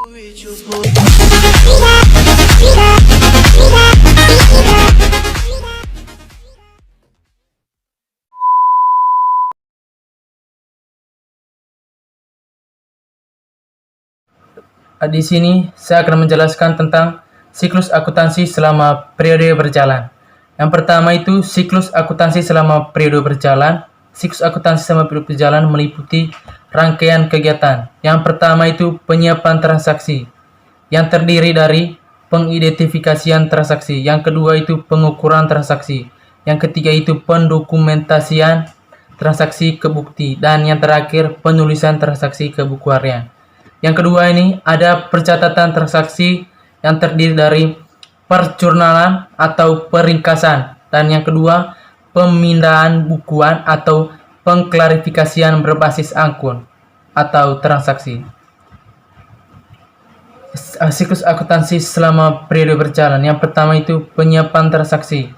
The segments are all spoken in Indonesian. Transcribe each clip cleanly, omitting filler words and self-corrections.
Di sini saya akan menjelaskan tentang siklus akuntansi selama periode berjalan. Yang pertama itu siklus akuntansi selama periode berjalan. Siklus akuntansi selama periode berjalan meliputi rangkaian kegiatan. Yang pertama itu penyiapan transaksi, yang terdiri dari pengidentifikasian transaksi. Yang kedua itu pengukuran transaksi. Yang ketiga itu pendokumentasian transaksi ke bukti. Dan yang terakhir penulisan transaksi ke buku harian. Yang kedua ini ada pencatatan transaksi yang terdiri dari perjurnalan atau peringkasan. Dan yang kedua pemindahan bukuan atau pengklarifikasian berbasis akun atau transaksi. Siklus akuntansi selama periode berjalan. Yang pertama itu penyiapan transaksi,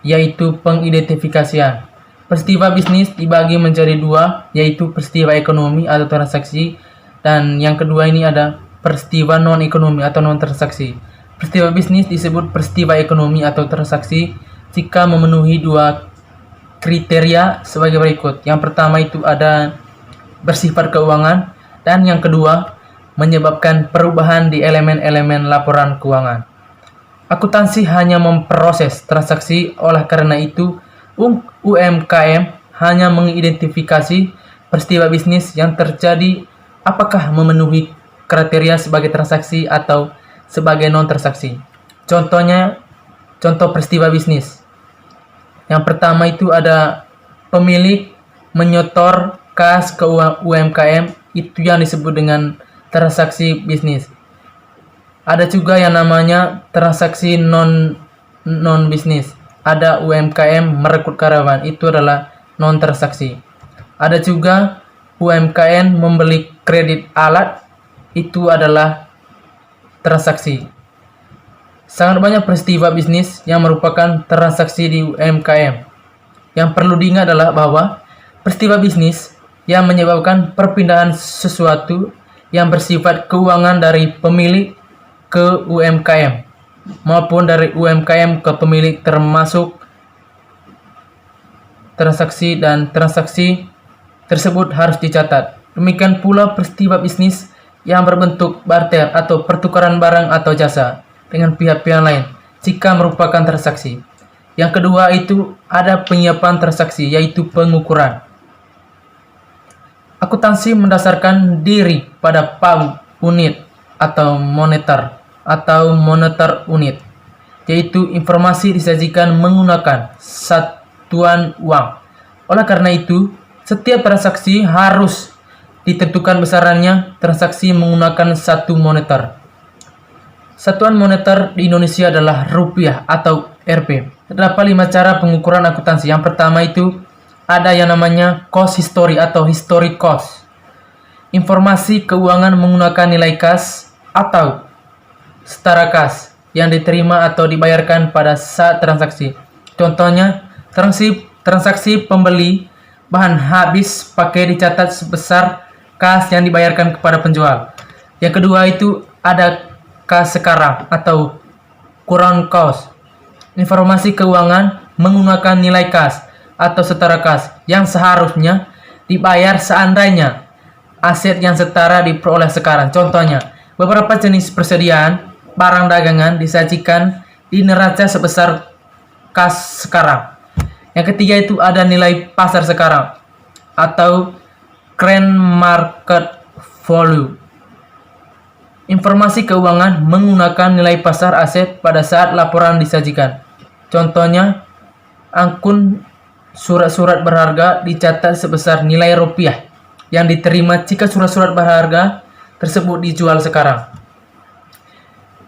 yaitu pengidentifikasian. Peristiwa bisnis dibagi menjadi dua, yaitu peristiwa ekonomi atau transaksi, dan yang kedua ini ada peristiwa non-ekonomi atau non-transaksi. Peristiwa bisnis disebut peristiwa ekonomi atau transaksi jika memenuhi dua kriteria sebagai berikut. Yang pertama itu ada bersifat keuangan, dan yang kedua menyebabkan perubahan di elemen-elemen laporan keuangan. Akuntansi hanya memproses transaksi, oleh karena itu UMKM hanya mengidentifikasi peristiwa bisnis yang terjadi apakah memenuhi kriteria sebagai transaksi atau sebagai non-transaksi. Contoh peristiwa bisnis. Yang pertama itu ada pemilik menyetor kas ke UMKM, itu yang disebut dengan transaksi bisnis. Ada juga yang namanya transaksi non-bisnis. Ada UMKM merekrut karyawan, itu adalah non-transaksi. Ada juga UMKM membeli kredit alat, itu adalah transaksi. Sangat banyak peristiwa bisnis yang merupakan transaksi di UMKM. Yang perlu diingat adalah bahwa peristiwa bisnis yang menyebabkan perpindahan sesuatu yang bersifat keuangan dari pemilik ke UMKM maupun dari UMKM ke pemilik termasuk transaksi, dan transaksi tersebut harus dicatat. Demikian pula peristiwa bisnis yang berbentuk barter atau pertukaran barang atau jasa dengan pihak-pihak lain jika merupakan transaksi. Yang kedua itu ada penyiapan transaksi, yaitu pengukuran. Akuntansi mendasarkan diri pada PAU unit atau moneter unit, yaitu informasi disajikan menggunakan satuan uang. Oleh karena itu, setiap transaksi harus ditentukan besarannya. Transaksi menggunakan satu moneter. Satuan moneter di Indonesia adalah rupiah atau Rp. Terdapat 5 cara pengukuran akuntansi. Yang pertama itu ada yang namanya cost history atau history cost. Informasi keuangan menggunakan nilai kas atau setara kas yang diterima atau dibayarkan pada saat transaksi. Contohnya, transaksi pembeli bahan habis pakai dicatat sebesar kas yang dibayarkan kepada penjual. Yang kedua itu ada kas sekarang atau current cost. Informasi keuangan menggunakan nilai kas atau setara kas yang seharusnya dibayar seandainya aset yang setara diperoleh sekarang. Contohnya, beberapa jenis persediaan barang dagangan disajikan di neraca sebesar kas sekarang. Yang ketiga itu ada nilai pasar sekarang atau current market value. Informasi keuangan menggunakan nilai pasar aset pada saat laporan disajikan. Contohnya, akun surat-surat berharga dicatat sebesar nilai rupiah yang diterima jika surat-surat berharga tersebut dijual sekarang.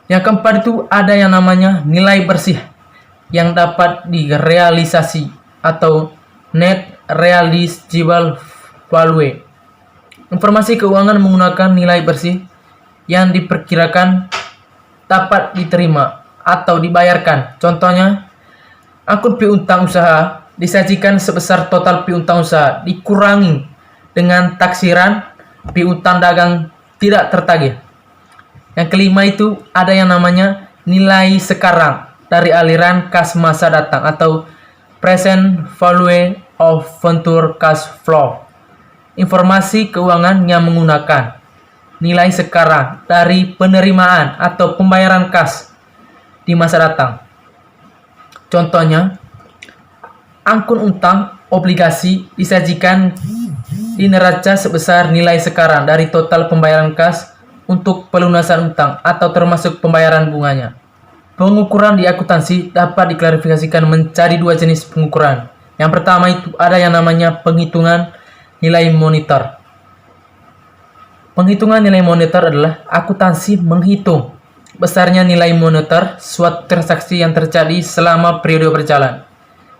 Yang keempat itu ada yang namanya nilai bersih yang dapat direalisasi atau net realizable value. Informasi keuangan menggunakan nilai bersih yang diperkirakan dapat diterima atau dibayarkan. Contohnya, akun piutang usaha disajikan sebesar total piutang usaha dikurangi dengan taksiran piutang dagang tidak tertagih. Yang kelima itu ada yang namanya nilai sekarang dari aliran kas masa datang atau present value of future cash flow. Informasi keuangan yang menggunakan nilai sekarang dari penerimaan atau pembayaran kas di masa datang. Contohnya, angkun utang obligasi disajikan di neraca sebesar nilai sekarang dari total pembayaran kas untuk pelunasan utang atau termasuk pembayaran bunganya. Pengukuran di akuntansi dapat diklarifikasikan menjadi dua jenis pengukuran. Yang pertama itu ada yang namanya penghitungan nilai moneter. Penghitungan nilai moneter adalah akuntansi menghitung besarnya nilai moneter suatu transaksi yang terjadi selama periode berjalan.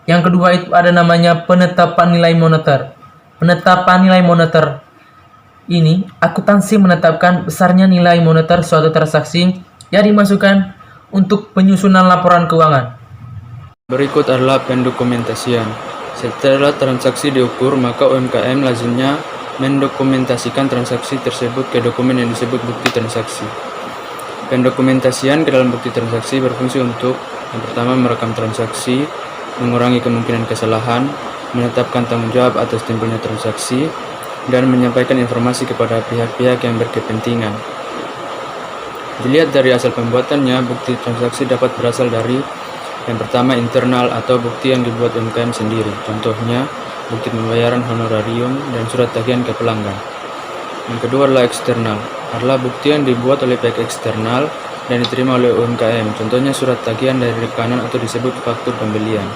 Yang kedua itu ada namanya penetapan nilai moneter. Penetapan nilai moneter ini, akuntansi menetapkan besarnya nilai moneter suatu transaksi yang dimasukkan untuk penyusunan laporan keuangan. Berikut adalah pendokumentasian. Setelah transaksi diukur, maka UMKM lazimnya mendokumentasikan transaksi tersebut ke dokumen yang disebut bukti transaksi. Pendokumentasian ke dalam bukti transaksi berfungsi untuk yang pertama merekam transaksi, mengurangi kemungkinan kesalahan, menetapkan tanggung jawab atas timbulnya transaksi, dan menyampaikan informasi kepada pihak-pihak yang berkepentingan. Dilihat dari asal pembuatannya, bukti transaksi dapat berasal dari yang pertama internal atau bukti yang dibuat UMKM sendiri. Contohnya, bukti pembayaran honorarium dan surat tagihan ke pelanggan. Yang kedua adalah eksternal, adalah bukti yang dibuat oleh pihak eksternal dan diterima oleh UMKM. Contohnya surat tagihan dari rekanan atau disebut faktur pembelian.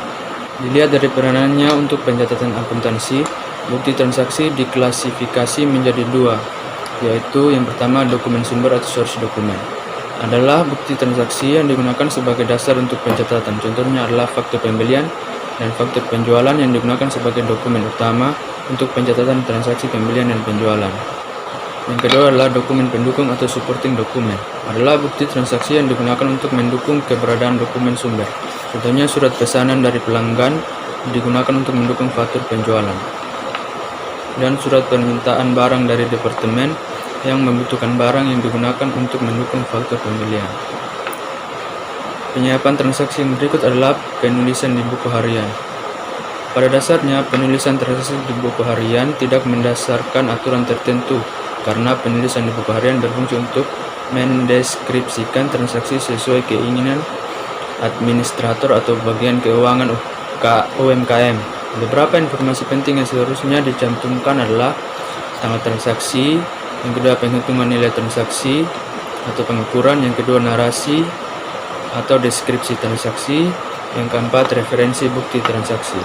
Dilihat dari peranannya untuk pencatatan akuntansi, bukti transaksi diklasifikasi menjadi dua, yaitu yang pertama dokumen sumber atau source dokumen. Adalah bukti transaksi yang digunakan sebagai dasar untuk pencatatan. Contohnya adalah faktur pembelian dan faktur penjualan yang digunakan sebagai dokumen utama untuk pencatatan transaksi pembelian dan penjualan. Yang kedua adalah dokumen pendukung atau supporting dokumen. Adalah bukti transaksi yang digunakan untuk mendukung keberadaan dokumen sumber. Contohnya surat pesanan dari pelanggan digunakan untuk mendukung faktur penjualan. Dan surat permintaan barang dari departemen yang membutuhkan barang yang digunakan untuk mendukung faktur pembelian. Penyiapan transaksi yang berikut adalah penulisan di buku harian. Pada dasarnya, penulisan transaksi di buku harian tidak mendasarkan aturan tertentu, karena penulisan di buku harian berfungsi untuk mendeskripsikan transaksi sesuai keinginan administrator atau bagian keuangan UMKM. Beberapa informasi penting yang seharusnya dicantumkan adalah tanggal transaksi, yang kedua penghitungan nilai transaksi atau pengukuran, yang kedua narasi atau deskripsi transaksi, yang keempat referensi bukti transaksi.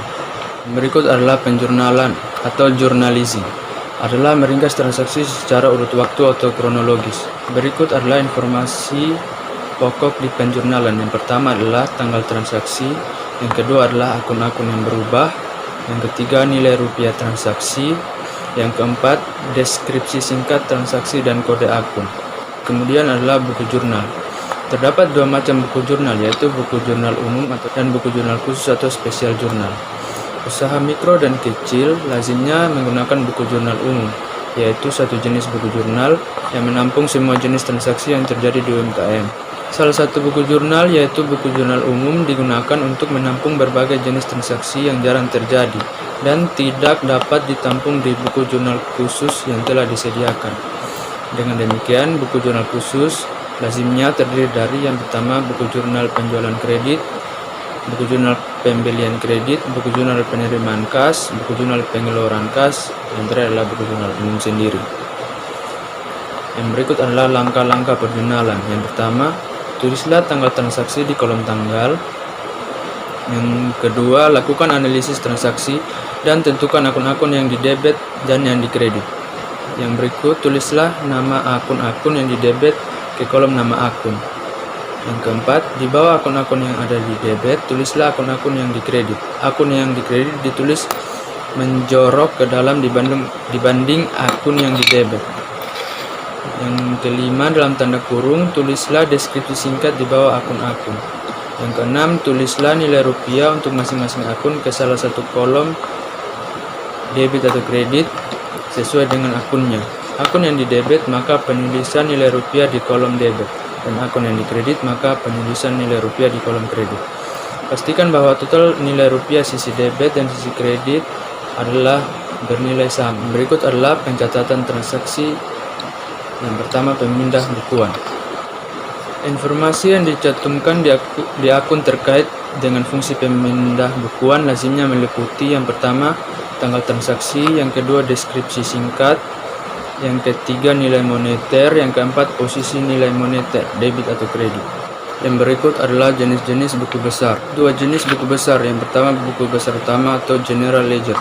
Berikut adalah penjurnalan atau journalism, adalah meringkas transaksi secara urut waktu atau kronologis. Berikut adalah informasi pokok di penjurnalan. Yang pertama adalah tanggal transaksi, yang kedua adalah akun-akun yang berubah, yang ketiga nilai rupiah transaksi, yang keempat deskripsi singkat transaksi dan kode akun. Kemudian adalah buku jurnal. Terdapat dua macam buku jurnal, yaitu buku jurnal umum dan buku jurnal khusus atau spesial jurnal. Usaha mikro dan kecil lazimnya menggunakan buku jurnal umum, yaitu satu jenis buku jurnal yang menampung semua jenis transaksi yang terjadi di UMKM. Salah satu buku jurnal, yaitu buku jurnal umum, digunakan untuk menampung berbagai jenis transaksi yang jarang terjadi dan tidak dapat ditampung di buku jurnal khusus yang telah disediakan. Dengan demikian, buku jurnal khusus lazimnya terdiri dari yang pertama buku jurnal penjualan kredit, buku jurnal pembelian kredit, buku jurnal penerimaan kas, buku jurnal pengeluaran kas, yang terakhir adalah buku jurnal umum sendiri. Yang berikut adalah langkah-langkah perjurnalan. Yang pertama, tulislah tanggal transaksi di kolom tanggal. Yang kedua, lakukan analisis transaksi dan tentukan akun-akun yang didebet dan yang dikredit. Yang berikut, tulislah nama akun-akun yang didebet ke kolom nama akun. Yang keempat, di bawah akun-akun yang ada di debit, tulislah akun-akun yang dikredit. Akun yang dikredit ditulis menjorok ke dalam dibanding akun yang di debit. Yang kelima, dalam tanda kurung, tulislah deskripsi singkat di bawah akun-akun. Yang keenam, tulislah nilai rupiah untuk masing-masing akun ke salah satu kolom debit atau kredit sesuai dengan akunnya. akun yang didebit maka penulisan nilai rupiah di kolom debit, dan akun yang dikredit maka penulisan nilai rupiah di kolom kredit. Pastikan bahwa total nilai rupiah sisi debit dan sisi kredit adalah bernilai sama. Berikut adalah pencatatan transaksi. Yang pertama, pemindah bukuan. Informasi yang dicantumkan di akun terkait dengan fungsi pemindah bukuan lazimnya meliputi yang pertama, tanggal transaksi, yang kedua, deskripsi singkat, yang ketiga, nilai moneter, yang keempat, posisi nilai moneter, debit atau kredit. Yang berikut adalah jenis-jenis buku besar. Dua jenis buku besar. Yang pertama, buku besar utama atau general ledger.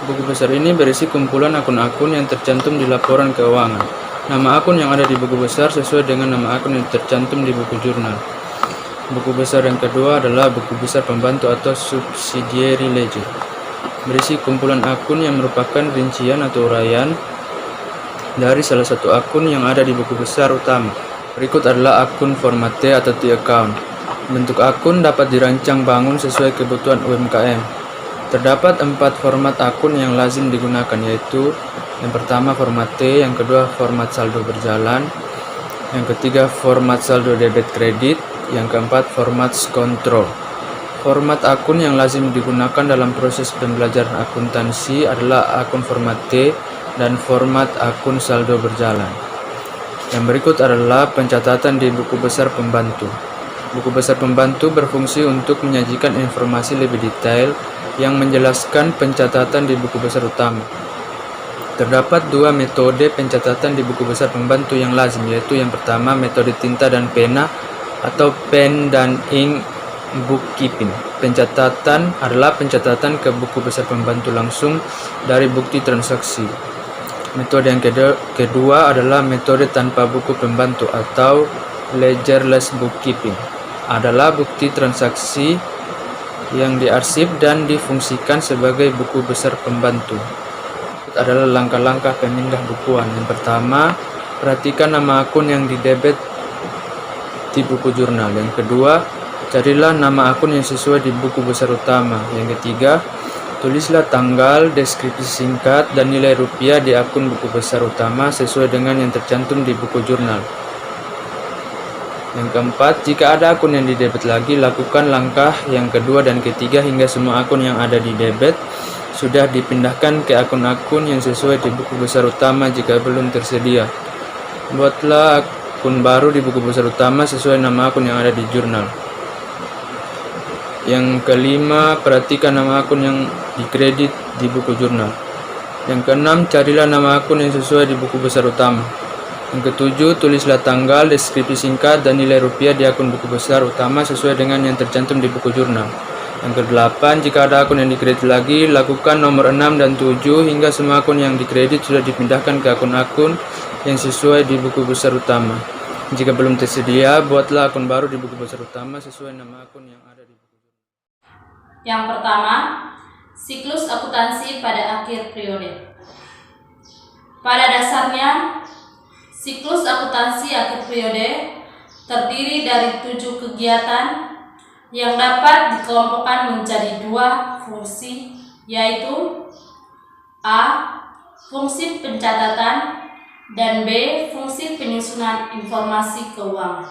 Buku besar ini berisi kumpulan akun-akun yang tercantum di laporan keuangan. Nama akun yang ada di buku besar sesuai dengan nama akun yang tercantum di buku jurnal. Buku besar yang kedua adalah buku besar pembantu atau subsidiary ledger. Berisi kumpulan akun yang merupakan rincian atau uraian dari salah satu akun yang ada di buku besar utama. Berikut adalah akun format T atau T-account. Bentuk akun dapat dirancang bangun sesuai kebutuhan UMKM. Terdapat 4 format akun yang lazim digunakan, yaitu yang pertama format T, yang kedua format saldo berjalan, yang ketiga format saldo debit kredit, yang keempat format kontrol. Format akun yang lazim digunakan dalam proses pembelajaran akuntansi adalah akun format T dan format akun saldo berjalan. Yang berikut adalah pencatatan di buku besar pembantu. Buku besar pembantu berfungsi untuk menyajikan informasi lebih detail yang menjelaskan pencatatan di buku besar utama. Terdapat 2 metode pencatatan di buku besar pembantu yang lazim, yaitu yang pertama, metode tinta dan pena atau pen dan ink bookkeeping. Pencatatan adalah pencatatan ke buku besar pembantu langsung dari bukti transaksi. Metode yang kedua adalah metode tanpa buku pembantu atau ledgerless bookkeeping. Adalah bukti transaksi yang diarsip dan difungsikan sebagai buku besar pembantu. Adalah langkah-langkah pemindah bukuan. Yang pertama, perhatikan nama akun yang didebit di buku jurnal. Yang kedua, carilah nama akun yang sesuai di buku besar utama. Yang ketiga, tulislah tanggal, deskripsi singkat, dan nilai rupiah di akun buku besar utama sesuai dengan yang tercantum di buku jurnal. Yang keempat, jika ada akun yang didebit lagi, lakukan langkah yang kedua dan ketiga hingga semua akun yang ada di debit sudah dipindahkan ke akun-akun yang sesuai di buku besar utama. Jika belum tersedia, buatlah akun baru di buku besar utama sesuai nama akun yang ada di jurnal. Yang kelima, perhatikan nama akun yang dikredit di buku jurnal. Yang keenam, carilah nama akun yang sesuai di buku besar utama. Yang ketujuh, tulislah tanggal, deskripsi singkat, dan nilai rupiah di akun buku besar utama sesuai dengan yang tercantum di buku jurnal. Yang kedelapan, jika ada akun yang dikredit lagi, lakukan nomor 6 dan 7 hingga semua akun yang dikredit sudah dipindahkan ke akun-akun yang sesuai di buku besar utama. Jika belum tersedia, buatlah akun baru di buku besar utama sesuai nama akun yang ada di buku jurnal. Yang pertama, siklus akuntansi pada akhir periode. Pada dasarnya, siklus akuntansi akhir periode terdiri dari 7 kegiatan yang dapat dikelompokkan menjadi 2 fungsi, yaitu A. Fungsi pencatatan, dan B. Fungsi penyusunan informasi keuangan.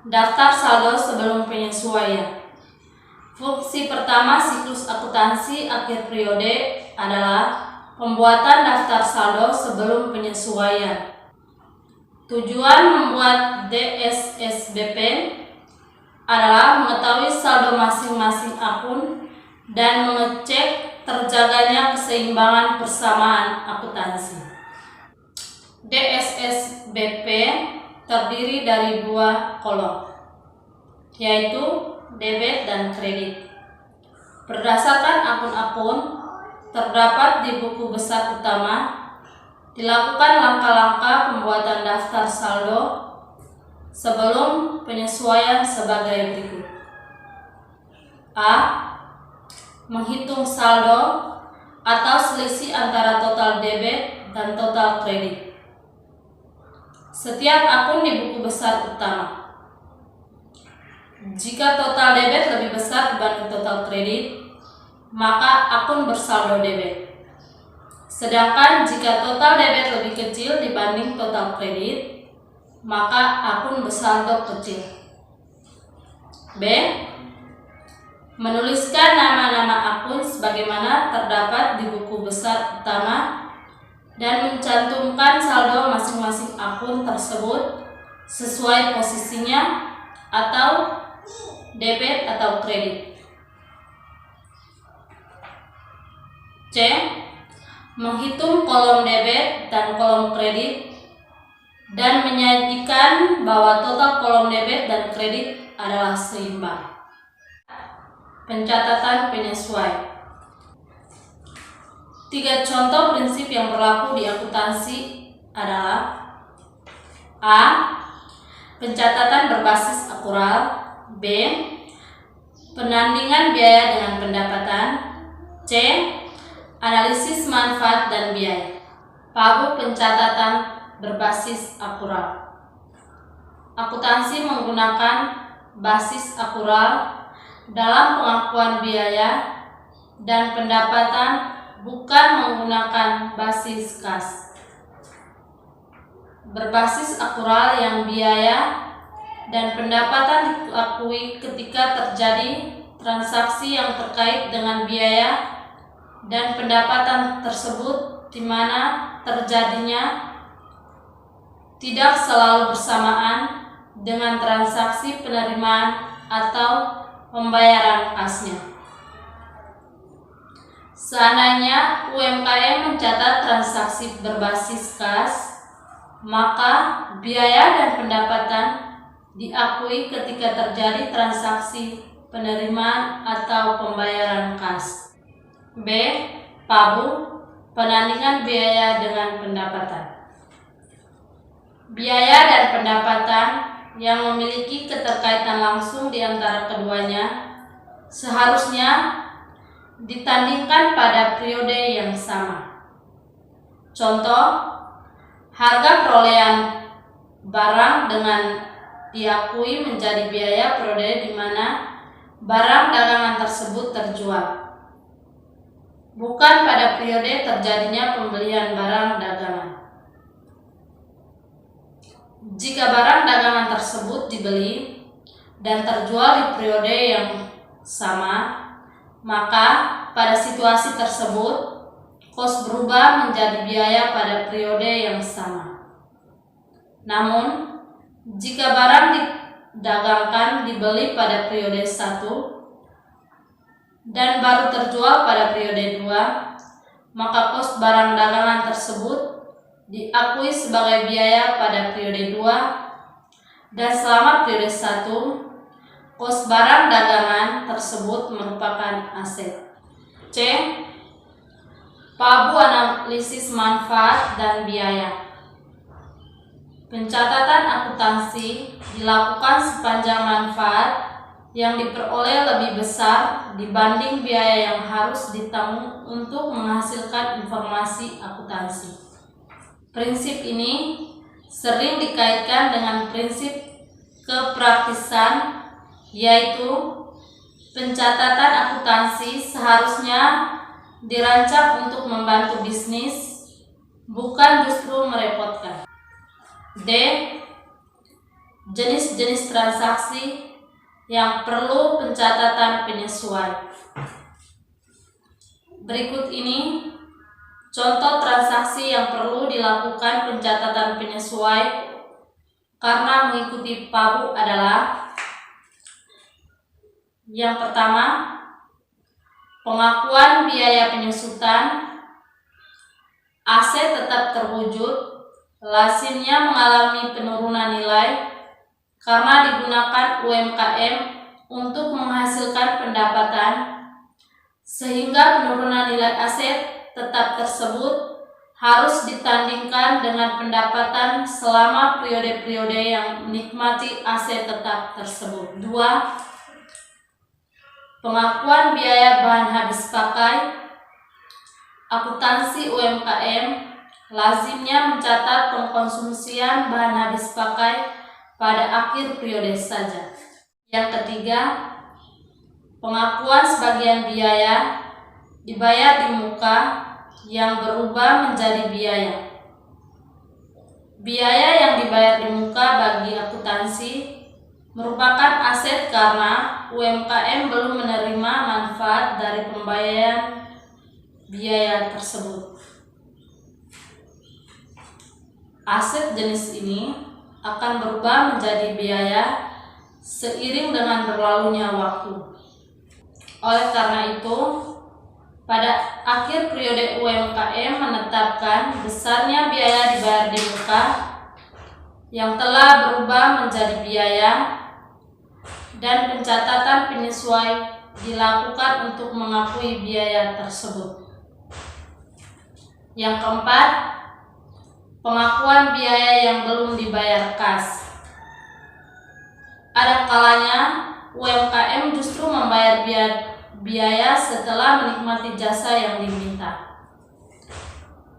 Daftar saldo sebelum penyesuaian. Fungsi pertama siklus akuntansi akhir periode adalah pembuatan daftar saldo sebelum penyesuaian. Tujuan membuat DSSBP adalah mengetahui saldo masing-masing akun dan mengecek terjaganya keseimbangan persamaan akuntansi. DSSBP terdiri dari 2 kolom, yaitu debit dan kredit. Berdasarkan akun-akun terdapat di buku besar utama, dilakukan langkah-langkah pembuatan daftar saldo sebelum penyesuaian sebagai berikut. A. Menghitung saldo atau selisih antara total debit dan total kredit setiap akun di buku besar utama. Jika total debit lebih besar dibanding total kredit, maka akun bersaldo debit. Sedangkan jika total debit lebih kecil dibanding total kredit, maka akun bersaldo kecil. B. Menuliskan nama-nama akun sebagaimana terdapat di buku besar utama dan mencantumkan saldo masing-masing akun tersebut sesuai posisinya atau debit atau kredit. C. Menghitung kolom debit dan kolom kredit dan menyajikan bahwa total kolom debit dan kredit adalah seimbang. Pencatatan penyesuaian. 3 contoh prinsip yang berlaku di akuntansi adalah: A. Pencatatan berbasis akural. B. Penandingan biaya dengan pendapatan. C. Analisis manfaat dan biaya. Pabu pencatatan berbasis akural. Akuntansi menggunakan basis akural dalam pengakuan biaya dan pendapatan, bukan menggunakan basis kas. Berbasis akural yang biaya dan pendapatan diakui ketika terjadi transaksi yang terkait dengan biaya dan pendapatan tersebut, di mana terjadinya tidak selalu bersamaan dengan transaksi penerimaan atau pembayaran kasnya. Seandainya UMKM mencatat transaksi berbasis kas, maka biaya dan pendapatan diakui ketika terjadi transaksi penerimaan atau pembayaran kas. B. Pabu penandingan biaya dengan pendapatan. Biaya dan pendapatan yang memiliki keterkaitan langsung di antara keduanya seharusnya ditandingkan pada periode yang sama. Contoh, harga perolehan barang dengan diakui menjadi biaya periode di mana barang dagangan tersebut terjual, bukan pada periode terjadinya pembelian barang dagangan. Jika barang dagangan tersebut dibeli dan terjual di periode yang sama, maka pada situasi tersebut kos berubah menjadi biaya pada periode yang sama. Namun, jika barang didagangkan dibeli pada periode 1 dan baru terjual pada periode 2, maka kos barang dagangan tersebut diakui sebagai biaya pada periode 2, dan selama periode 1, kos barang dagangan tersebut merupakan aset. C. Pabu analisis manfaat dan biaya. Pencatatan akuntansi dilakukan sepanjang manfaat yang diperoleh lebih besar dibanding biaya yang harus ditanggung untuk menghasilkan informasi akuntansi. Prinsip ini sering dikaitkan dengan prinsip kepraktisan, yaitu pencatatan akuntansi seharusnya dirancang untuk membantu bisnis, bukan justru merepotkan. D. Jenis-jenis transaksi yang perlu pencatatan penyesuaian. Berikut ini contoh transaksi yang perlu dilakukan pencatatan penyesuaian karena mengikuti Pabu adalah: yang pertama, pengakuan biaya penyusutan. Aset tetap terwujud, lazimnya mengalami penurunan nilai karena digunakan UMKM untuk menghasilkan pendapatan, sehingga penurunan nilai aset tetap tersebut harus ditandingkan dengan pendapatan selama periode-periode yang menikmati aset tetap tersebut. 2. Pengakuan biaya bahan habis pakai. Akuntansi UMKM lazimnya mencatat pengkonsumsian bahan habis pakai pada akhir periode saja. Yang ketiga, pengakuan sebagian biaya dibayar di muka yang berubah menjadi biaya. Biaya yang dibayar di muka bagi akuntansi merupakan aset karena UMKM belum menerima manfaat dari pembayaran biaya tersebut. Aset jenis ini akan berubah menjadi biaya seiring dengan berlalunya waktu. Oleh karena itu, pada akhir periode UMKM menetapkan besarnya biaya dibayar di muka yang telah berubah menjadi biaya dan pencatatan penyesuai dilakukan untuk mengakui biaya tersebut. Yang keempat, pengakuan biaya yang belum dibayar kas. Ada kalanya UMKM justru membayar biaya setelah menikmati jasa yang diminta.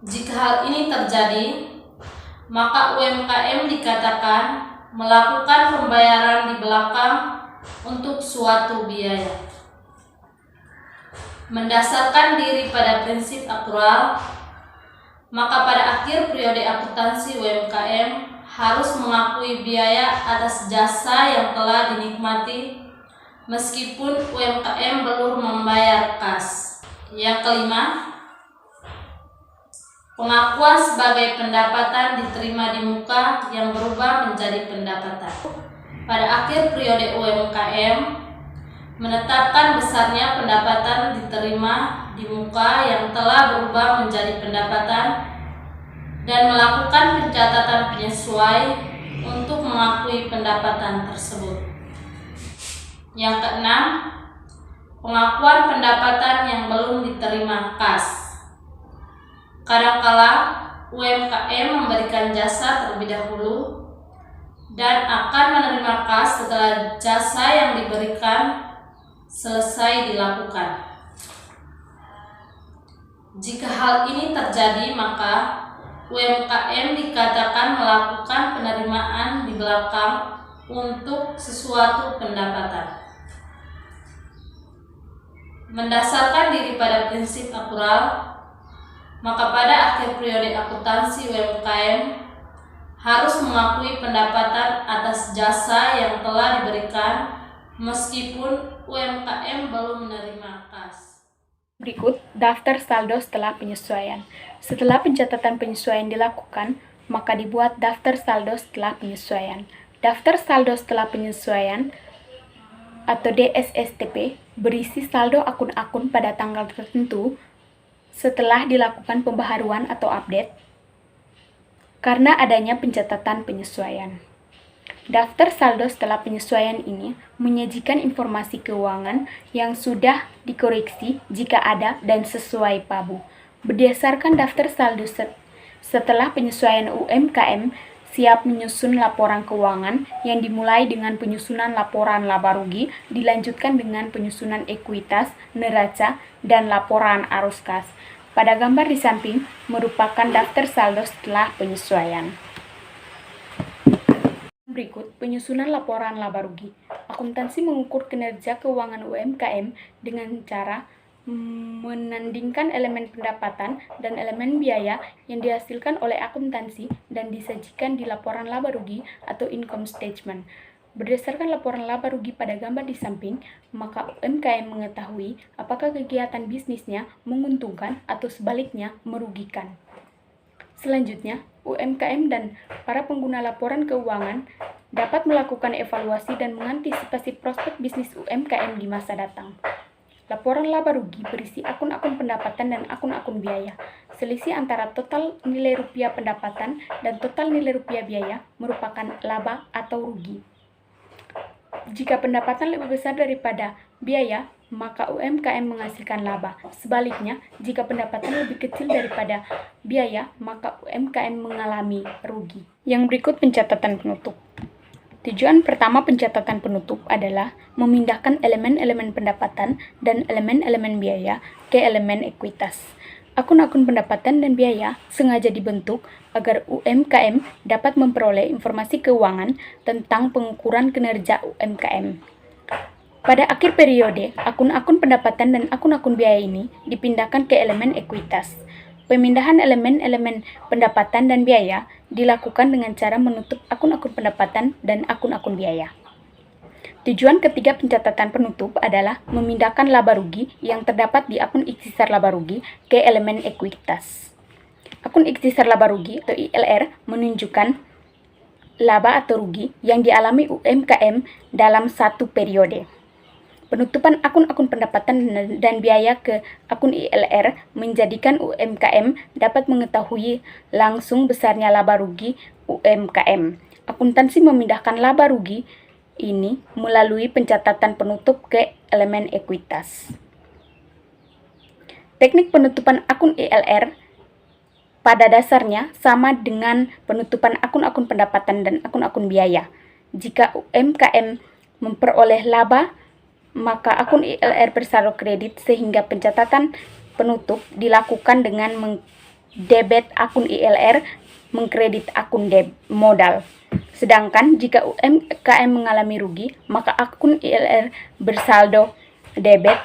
Jika hal ini terjadi, maka UMKM dikatakan melakukan pembayaran di belakang untuk suatu biaya. Mendasarkan diri pada prinsip aktual, maka pada akhir periode akuntansi UMKM harus mengakui biaya atas jasa yang telah dinikmati meskipun UMKM belum membayar kas. Yang kelima, pengakuan sebagai pendapatan diterima di muka yang berubah menjadi pendapatan. Pada akhir periode UMKM menetapkan besarnya pendapatan diterima di muka yang telah berubah menjadi pendapatan dan melakukan pencatatan penyesuai untuk mengakui pendapatan tersebut. Yang keenam, pengakuan pendapatan yang belum diterima kas. Kadangkala UMKM memberikan jasa terlebih dahulu dan akan menerima kas setelah jasa yang diberikan selesai dilakukan. Jika hal ini terjadi, maka UMKM dikatakan melakukan penerimaan di belakang untuk sesuatu pendapatan. Mendasarkan diri pada prinsip aktual, maka pada akhir periode akuntansi UMKM harus mengakui pendapatan atas jasa yang telah diberikan meskipun UMKM belum menerima kas. Berikut daftar saldo setelah penyesuaian. Setelah pencatatan penyesuaian dilakukan, maka dibuat daftar saldo setelah penyesuaian. Daftar saldo setelah penyesuaian atau DSSTP berisi saldo akun-akun pada tanggal tertentu setelah dilakukan pembaharuan atau update karena adanya pencatatan penyesuaian. Daftar saldo setelah penyesuaian ini menyajikan informasi keuangan yang sudah dikoreksi jika ada dan sesuai PABU. Berdasarkan daftar saldo setelah penyesuaian UMKM siap menyusun laporan keuangan yang dimulai dengan penyusunan laporan laba rugi, dilanjutkan dengan penyusunan ekuitas, neraca, dan laporan arus kas. Pada gambar di samping merupakan daftar saldo setelah penyesuaian. Berikut penyusunan laporan laba rugi. Akuntansi mengukur kinerja keuangan UMKM dengan cara menandingkan elemen pendapatan dan elemen biaya yang dihasilkan oleh akuntansi dan disajikan di laporan laba rugi atau income statement. Berdasarkan laporan laba rugi pada gambar di samping, maka UMKM mengetahui apakah kegiatan bisnisnya menguntungkan atau sebaliknya merugikan. Selanjutnya, UMKM dan para pengguna laporan keuangan dapat melakukan evaluasi dan mengantisipasi prospek bisnis UMKM di masa datang. Laporan laba rugi berisi akun-akun pendapatan dan akun-akun biaya. Selisih antara total nilai rupiah pendapatan dan total nilai rupiah biaya merupakan laba atau rugi. Jika pendapatan lebih besar daripada biaya, maka UMKM menghasilkan laba. Sebaliknya, jika pendapatan lebih kecil daripada biaya, maka UMKM mengalami rugi. Yang berikut pencatatan penutup. Tujuan pertama pencatatan penutup adalah memindahkan elemen-elemen pendapatan dan elemen-elemen biaya ke elemen ekuitas. Akun-akun pendapatan dan biaya sengaja dibentuk agar UMKM dapat memperoleh informasi keuangan tentang pengukuran kinerja UMKM. Pada akhir periode, akun-akun pendapatan dan akun-akun biaya ini dipindahkan ke elemen ekuitas. Pemindahan elemen-elemen pendapatan dan biaya dilakukan dengan cara menutup akun-akun pendapatan dan akun-akun biaya. Tujuan ketiga pencatatan penutup adalah memindahkan laba rugi yang terdapat di akun ikhtisar laba rugi ke elemen ekuitas. Akun ikhtisar laba rugi atau ILR menunjukkan laba atau rugi yang dialami UMKM dalam satu periode. Penutupan akun-akun pendapatan dan biaya ke akun ILR menjadikan UMKM dapat mengetahui langsung besarnya laba rugi UMKM. Akuntansi memindahkan laba rugi ini melalui pencatatan penutup ke elemen ekuitas. Teknik penutupan akun ILR pada dasarnya sama dengan penutupan akun-akun pendapatan dan akun-akun biaya. Jika UMKM memperoleh laba, maka akun ILR bersaldo kredit sehingga pencatatan penutup dilakukan dengan mendebet akun ILR, mengkredit akun modal. Sedangkan jika UMKM mengalami rugi, maka akun ILR bersaldo debit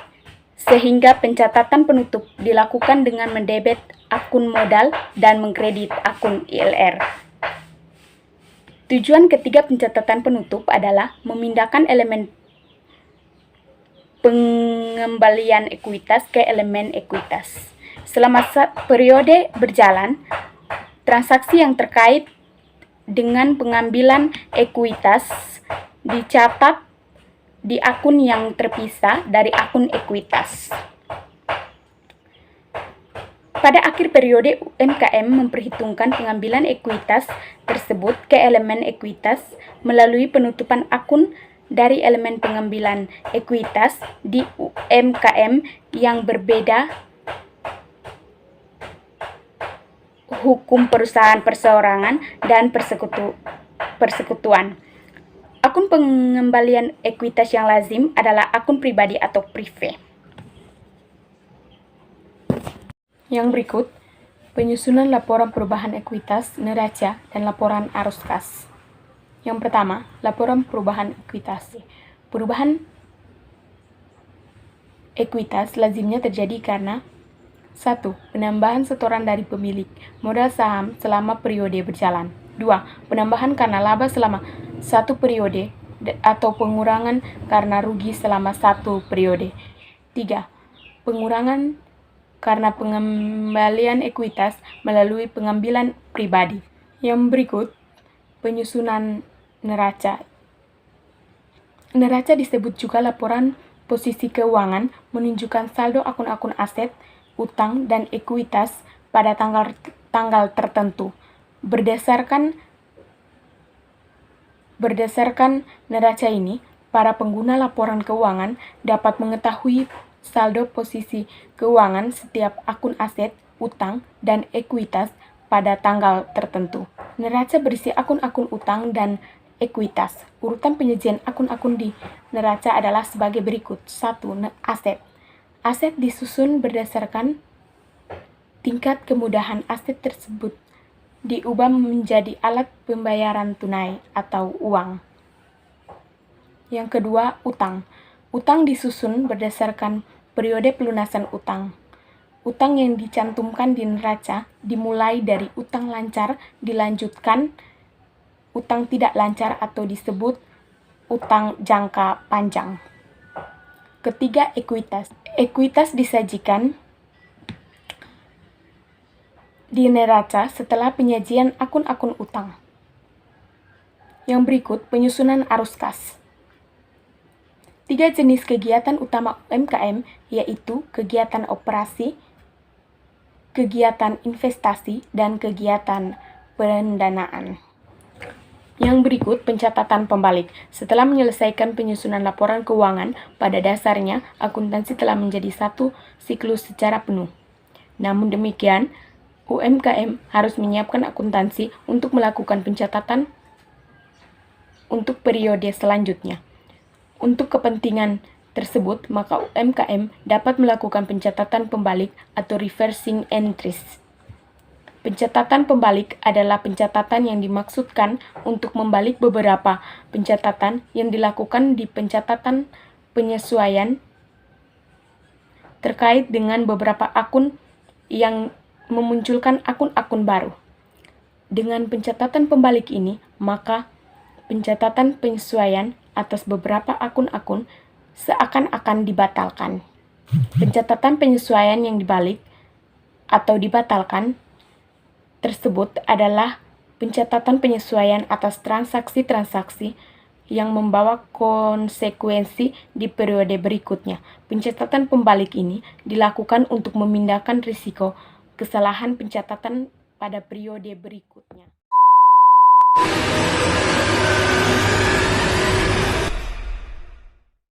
sehingga pencatatan penutup dilakukan dengan mendebet akun modal dan mengkredit akun ILR. Tujuan ketiga pencatatan penutup adalah memindahkan elemen pengembalian ekuitas ke elemen ekuitas. Selama periode berjalan, transaksi yang terkait dengan pengambilan ekuitas dicatat di akun yang terpisah dari akun ekuitas. Pada akhir periode, UMKM memperhitungkan pengambilan ekuitas tersebut ke elemen ekuitas melalui penutupan akun dari elemen pengambilan ekuitas di UMKM yang berbeda hukum perusahaan perseorangan dan persekutuan. Akun pengembalian ekuitas yang lazim adalah akun pribadi atau prive. Yang berikut, penyusunan laporan perubahan ekuitas, neraca, dan laporan arus kas. Yang pertama, laporan perubahan ekuitas. Perubahan ekuitas lazimnya terjadi karena 1. Penambahan setoran dari pemilik modal saham selama periode berjalan. 2. Penambahan karena laba selama satu periode atau pengurangan karena rugi selama satu periode. 3. Pengurangan karena pengembalian ekuitas melalui pengambilan pribadi. Yang berikut, penyusunan neraca. Neraca disebut juga laporan posisi keuangan menunjukkan saldo akun-akun aset, utang, dan ekuitas pada tanggal tertentu. Berdasarkan neraca ini, para pengguna laporan keuangan dapat mengetahui saldo posisi keuangan setiap akun aset, utang, dan ekuitas pada tanggal tertentu. Neraca berisi akun-akun utang dan ekuitas. Urutan penyajian akun-akun di neraca adalah sebagai berikut. 1. Aset. Aset disusun berdasarkan tingkat kemudahan aset tersebut diubah menjadi alat pembayaran tunai atau uang. Yang kedua, utang. Utang disusun berdasarkan periode pelunasan utang. Utang yang dicantumkan di neraca dimulai dari utang lancar, dilanjutkan utang tidak lancar atau disebut utang jangka panjang. Ketiga, ekuitas. Ekuitas disajikan di neraca setelah penyajian akun-akun utang. Yang berikut, penyusunan arus kas. 3 jenis kegiatan utama UMKM yaitu kegiatan operasi, kegiatan investasi, dan kegiatan pendanaan. Yang berikut pencatatan pembalik. Setelah menyelesaikan penyusunan laporan keuangan, pada dasarnya akuntansi telah menjadi satu siklus secara penuh. Namun demikian, UMKM harus menyiapkan akuntansi untuk melakukan pencatatan untuk periode selanjutnya. Untuk kepentingan tersebut, maka UMKM dapat melakukan pencatatan pembalik atau reversing entries. Pencatatan pembalik adalah pencatatan yang dimaksudkan untuk membalik beberapa pencatatan yang dilakukan di pencatatan penyesuaian terkait dengan beberapa akun yang memunculkan akun-akun baru. Dengan pencatatan pembalik ini, maka pencatatan penyesuaian atas beberapa akun-akun seakan-akan dibatalkan. Pencatatan penyesuaian yang dibalik atau dibatalkan tersebut adalah pencatatan penyesuaian atas transaksi-transaksi yang membawa konsekuensi di periode berikutnya. Pencatatan pembalik ini dilakukan untuk memindahkan risiko kesalahan pencatatan pada periode berikutnya.